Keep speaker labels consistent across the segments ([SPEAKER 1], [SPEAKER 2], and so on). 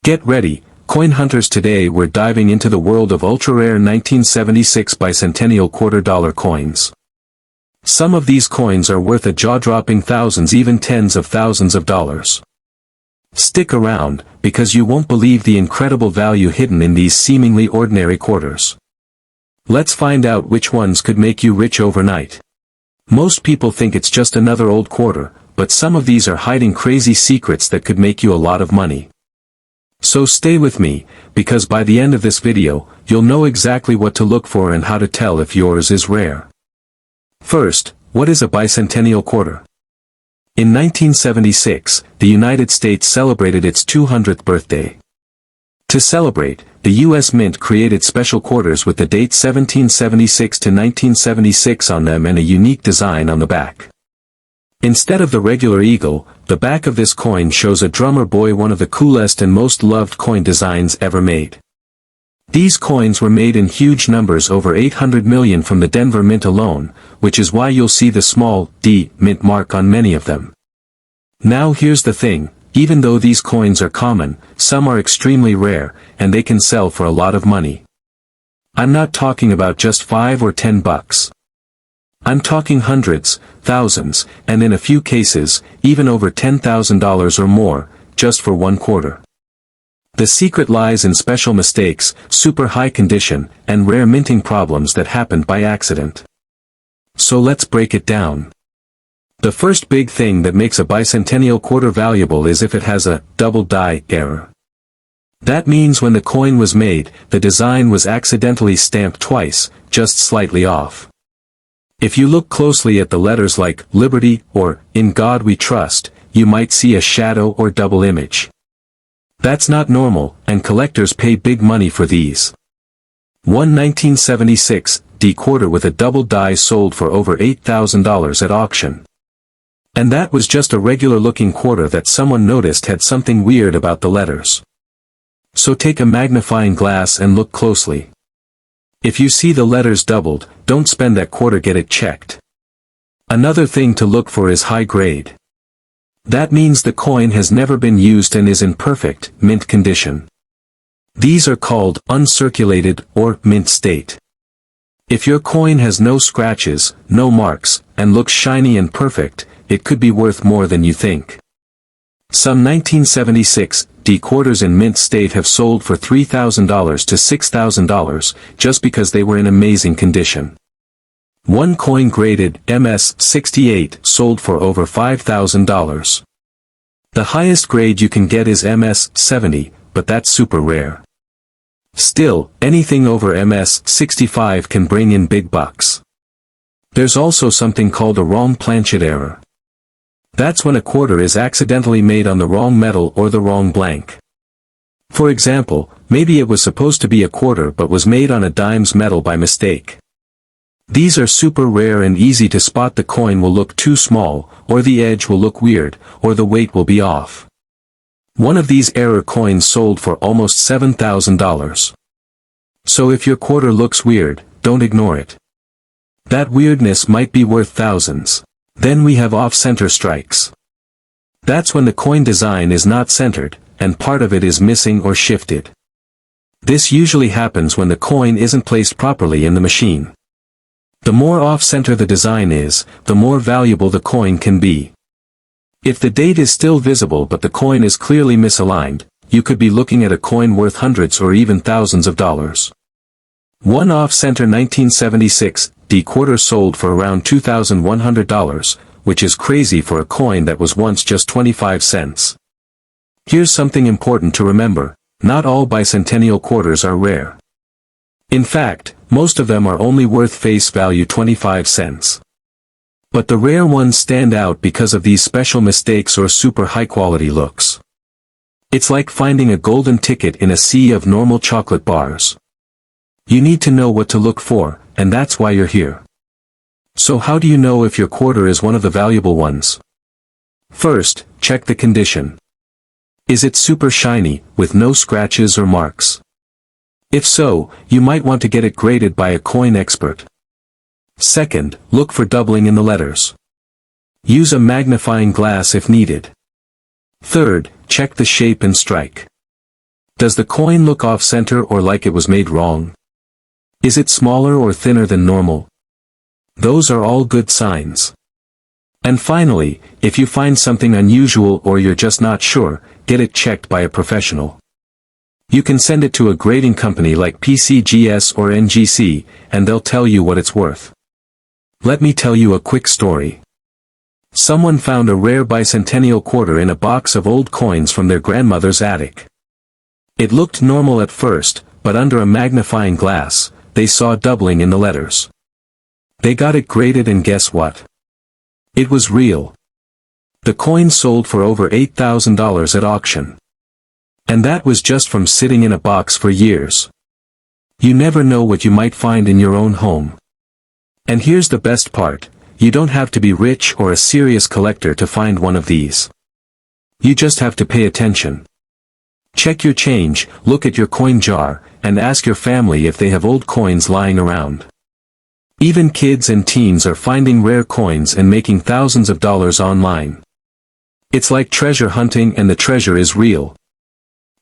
[SPEAKER 1] Get ready, coin hunters. Today we're diving into the world of ultra-rare 1976 Bicentennial Quarter Dollar coins. Some of these coins are worth a jaw-dropping thousands, even tens of thousands of dollars. Stick around, because you won't believe the incredible value hidden in these seemingly ordinary quarters. Let's find out which ones could make you rich overnight. Most people think it's just another old quarter, but some of these are hiding crazy secrets that could make you a lot of money. So stay with me, because by the end of this video, you'll know exactly what to look for and how to tell if yours is rare. First, what is a bicentennial quarter? In 1976, the United States celebrated its 200th birthday. To celebrate, the U.S. Mint created special quarters with the date 1776 to 1976 on them and a unique design on the back. Instead of the regular eagle, the back of this coin shows a drummer boy, one of the coolest and most loved coin designs ever made. These coins were made in huge numbers, over 800 million from the Denver Mint alone, which is why you'll see the small D mint mark on many of them. Now here's the thing, even though these coins are common, some are extremely rare, and they can sell for a lot of money. I'm not talking about just $5 or $10. I'm talking hundreds, thousands, and in a few cases, even over $10,000 or more, just for one quarter. The secret lies in special mistakes, super high condition, and rare minting problems that happened by accident. So let's break it down. The first big thing that makes a bicentennial quarter valuable is if it has a double die error. That means when the coin was made, the design was accidentally stamped twice, just slightly off. If you look closely at the letters like Liberty or In God We Trust, you might see a shadow or double image. That's not normal, and collectors pay big money for these. One 1976 D quarter with a double die sold for over $8,000 at auction. And that was just a regular looking quarter that someone noticed had something weird about the letters. So take a magnifying glass and look closely. If you see the letters doubled, don't spend that quarter, get it checked. Another thing to look for is high grade. That means the coin has never been used and is in perfect, mint condition. These are called uncirculated or mint state. If your coin has no scratches, no marks, and looks shiny and perfect, it could be worth more than you think. Some 1976 D quarters in mint state have sold for $3,000 to $6,000, just because they were in amazing condition. One coin graded MS-68 sold for over $5,000. The highest grade you can get is MS-70, but that's super rare. Still, anything over MS-65 can bring in big bucks. There's also something called a wrong planchet error. That's when a quarter is accidentally made on the wrong metal or the wrong blank. For example, maybe it was supposed to be a quarter but was made on a dime's metal by mistake. These are super rare and easy to spot. The coin will look too small, or the edge will look weird, or the weight will be off. One of these error coins sold for almost $7,000. So if your quarter looks weird, don't ignore it. That weirdness might be worth thousands. Then we have off-center strikes. That's when the coin design is not centered, and part of it is missing or shifted. This usually happens when the coin isn't placed properly in the machine. The more off-center the design is, the more valuable the coin can be. If the date is still visible but the coin is clearly misaligned, you could be looking at a coin worth hundreds or even thousands of dollars. One off-center 1976 D quarter sold for around $2,100, which is crazy for a coin that was once just 25 cents. Here's something important to remember, not all bicentennial quarters are rare. In fact, most of them are only worth face value 25 cents. But the rare ones stand out because of these special mistakes or super high quality looks. It's like finding a golden ticket in a sea of normal chocolate bars. You need to know what to look for, and that's why you're here. So how do you know if your quarter is one of the valuable ones? First, check the condition. Is it super shiny, with no scratches or marks? If so, you might want to get it graded by a coin expert. Second, look for doubling in the letters. Use a magnifying glass if needed. Third, check the shape and strike. Does the coin look off-center or like it was made wrong? Is it smaller or thinner than normal? Those are all good signs. And finally, if you find something unusual or you're just not sure, get it checked by a professional. You can send it to a grading company like PCGS or NGC, and they'll tell you what it's worth. Let me tell you a quick story. Someone found a rare bicentennial quarter in a box of old coins from their grandmother's attic. It looked normal at first, but under a magnifying glass, they saw doubling in the letters. They got it graded and guess what? It was real. The coin sold for over $8,000 at auction. And that was just from sitting in a box for years. You never know what you might find in your own home. And here's the best part, you don't have to be rich or a serious collector to find one of these. You just have to pay attention. Check your change, look at your coin jar, and ask your family if they have old coins lying around. Even kids and teens are finding rare coins and making thousands of dollars online. It's like treasure hunting and the treasure is real.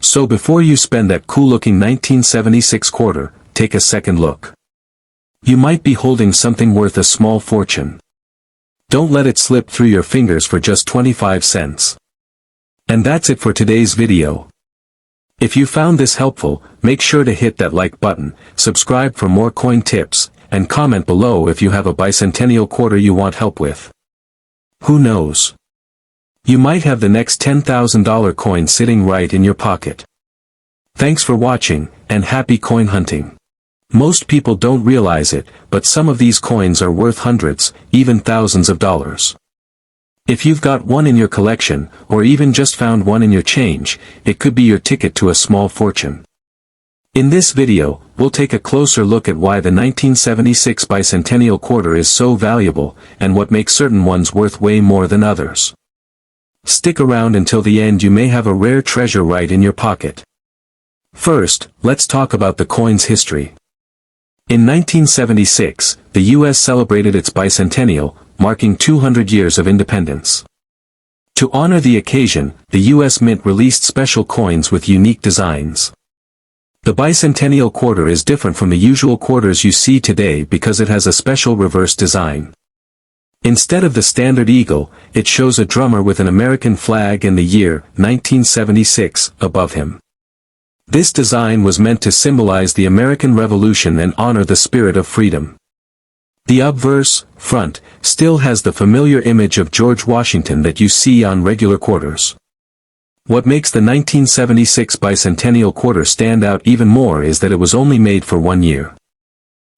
[SPEAKER 1] So before you spend that cool-looking 1976 quarter, take a second look. You might be holding something worth a small fortune. Don't let it slip through your fingers for just 25 cents. And that's it for today's video. If you found this helpful, make sure to hit that like button, subscribe for more coin tips, and comment below if you have a bicentennial quarter you want help with. Who knows? You might have the next $10,000 coin sitting right in your pocket. Thanks for watching, and happy coin hunting. Most people don't realize it, but some of these coins are worth hundreds, even thousands of dollars. If you've got one in your collection, or even just found one in your change, it could be your ticket to a small fortune. In this video, we'll take a closer look at why the 1976 bicentennial quarter is so valuable, and what makes certain ones worth way more than others. Stick around until the end, you may have a rare treasure right in your pocket. First, let's talk about the coin's history. In 1976, the U.S. celebrated its bicentennial, marking 200 years of independence. To honor the occasion, the U.S. Mint released special coins with unique designs. The bicentennial quarter is different from the usual quarters you see today because it has a special reverse design. Instead of the standard eagle, it shows a drummer with an American flag and the year, 1976, above him. This design was meant to symbolize the American Revolution and honor the spirit of freedom. The obverse, front, still has the familiar image of George Washington that you see on regular quarters. What makes the 1976 bicentennial quarter stand out even more is that it was only made for 1 year.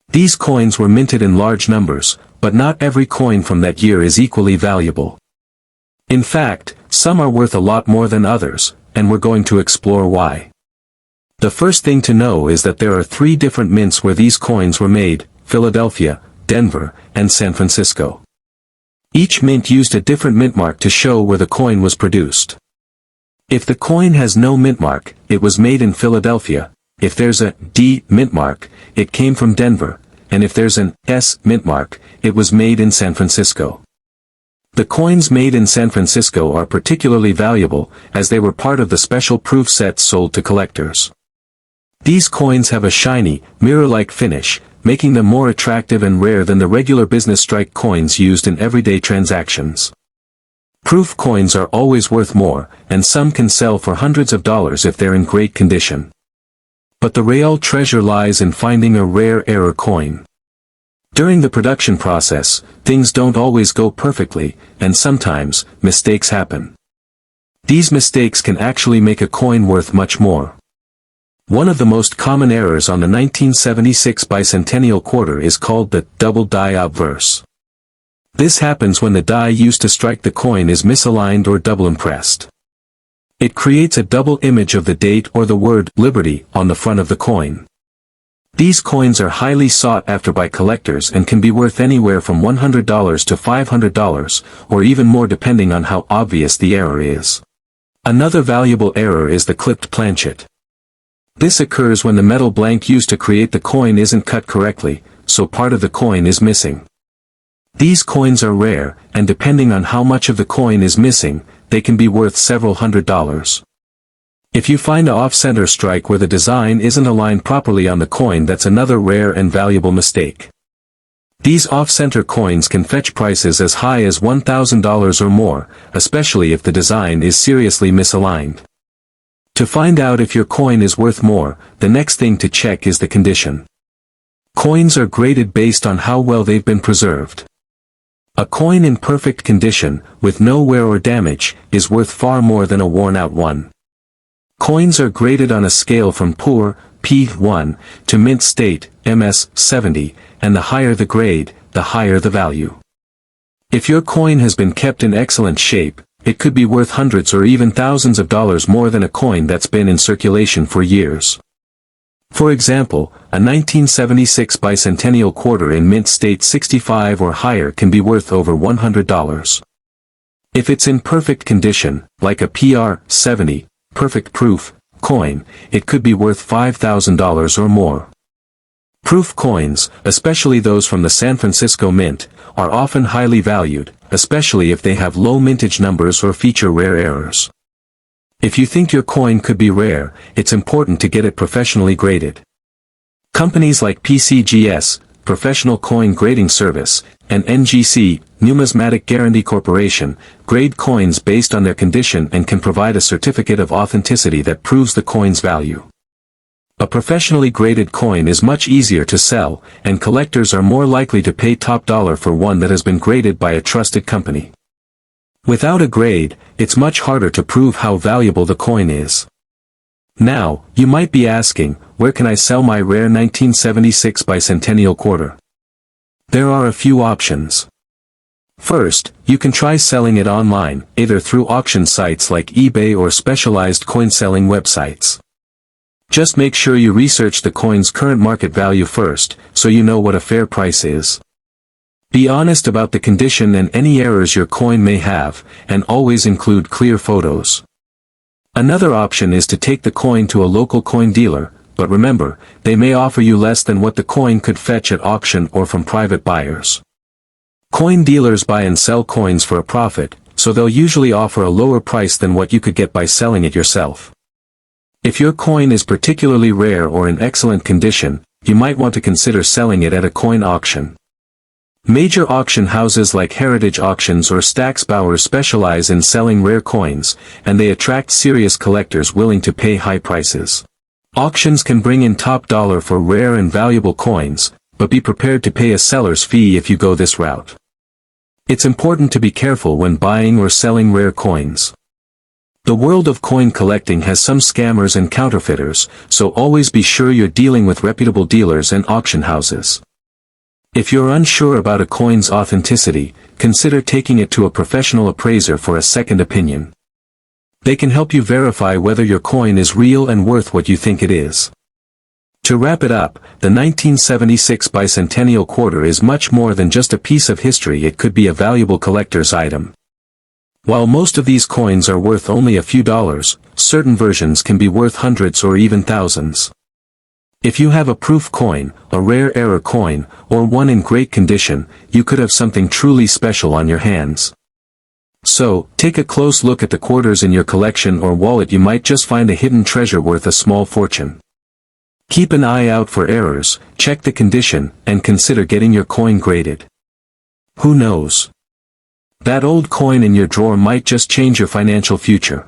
[SPEAKER 1] These coins were minted in large numbers, but not every coin from that year is equally valuable. In fact, some are worth a lot more than others, and we're going to explore why. The first thing to know is that there are 3 different mints where these coins were made: Philadelphia, Denver, and San Francisco. Each mint used a different mint mark to show where the coin was produced. If the coin has no mint mark, it was made in Philadelphia. If there's a D mint mark, it came from Denver, and if there's an S mint mark, it was made in San Francisco. The coins made in San Francisco are particularly valuable, as they were part of the special proof sets sold to collectors. These coins have a shiny, mirror-like finish, making them more attractive and rare than the regular business strike coins used in everyday transactions. Proof coins are always worth more, and some can sell for hundreds of dollars if they're in great condition. But the real treasure lies in finding a rare error coin. During the production process, things don't always go perfectly, and sometimes, mistakes happen. These mistakes can actually make a coin worth much more. One of the most common errors on the 1976 bicentennial quarter is called the double die obverse. This happens when the die used to strike the coin is misaligned or double impressed. It creates a double image of the date or the word Liberty on the front of the coin. These coins are highly sought after by collectors and can be worth anywhere from $100 to $500, or even more depending on how obvious the error is. Another valuable error is the clipped planchet. This occurs when the metal blank used to create the coin isn't cut correctly, so part of the coin is missing. These coins are rare, and depending on how much of the coin is missing, they can be worth several $100s. If you find an off-center strike where the design isn't aligned properly on the coin, that's another rare and valuable mistake. These off-center coins can fetch prices as high as $1,000 or more, especially if the design is seriously misaligned. To find out if your coin is worth more, the next thing to check is the condition. Coins are graded based on how well they've been preserved. A coin in perfect condition, with no wear or damage, is worth far more than a worn-out one. Coins are graded on a scale from poor, P1, to mint state, MS, 70, and the higher the grade, the higher the value. If your coin has been kept in excellent shape, it could be worth hundreds or even thousands of dollars more than a coin that's been in circulation for years. For example, a 1976 Bicentennial Quarter in mint state 65 or higher can be worth over $100. If it's in perfect condition, like a PR 70, perfect proof, coin, it could be worth $5,000 or more. Proof coins, especially those from the San Francisco Mint, are often highly valued, especially if they have low mintage numbers or feature rare errors. If you think your coin could be rare, it's important to get it professionally graded. Companies like PCGS, Professional Coin Grading Service, and NGC, Numismatic Guarantee Corporation, grade coins based on their condition and can provide a certificate of authenticity that proves the coin's value. A professionally graded coin is much easier to sell, and collectors are more likely to pay top dollar for one that has been graded by a trusted company. Without a grade, it's much harder to prove how valuable the coin is. Now, you might be asking, where can I sell my rare 1976 Bicentennial Quarter? There are a few options. First, you can try selling it online, either through auction sites like eBay or specialized coin-selling websites. Just make sure you research the coin's current market value first, so you know what a fair price is. Be honest about the condition and any errors your coin may have, and always include clear photos. Another option is to take the coin to a local coin dealer, but remember, they may offer you less than what the coin could fetch at auction or from private buyers. Coin dealers buy and sell coins for a profit, so they'll usually offer a lower price than what you could get by selling it yourself. If your coin is particularly rare or in excellent condition, you might want to consider selling it at a coin auction. Major auction houses like Heritage Auctions or Stack's Bowers specialize in selling rare coins, and they attract serious collectors willing to pay high prices. Auctions can bring in top dollar for rare and valuable coins, but be prepared to pay a seller's fee if you go this route. It's important to be careful when buying or selling rare coins. The world of coin collecting has some scammers and counterfeiters, so always be sure you're dealing with reputable dealers and auction houses. If you're unsure about a coin's authenticity, consider taking it to a professional appraiser for a second opinion. They can help you verify whether your coin is real and worth what you think it is. To wrap it up, the 1976 Bicentennial Quarter is much more than just a piece of history. It could be a valuable collector's item. While most of these coins are worth only a few dollars, certain versions can be worth hundreds or even thousands. If you have a proof coin, a rare error coin, or one in great condition, you could have something truly special on your hands. So, take a close look at the quarters in your collection or wallet. You might just find a hidden treasure worth a small fortune. Keep an eye out for errors, check the condition, and consider getting your coin graded. Who knows? That old coin in your drawer might just change your financial future.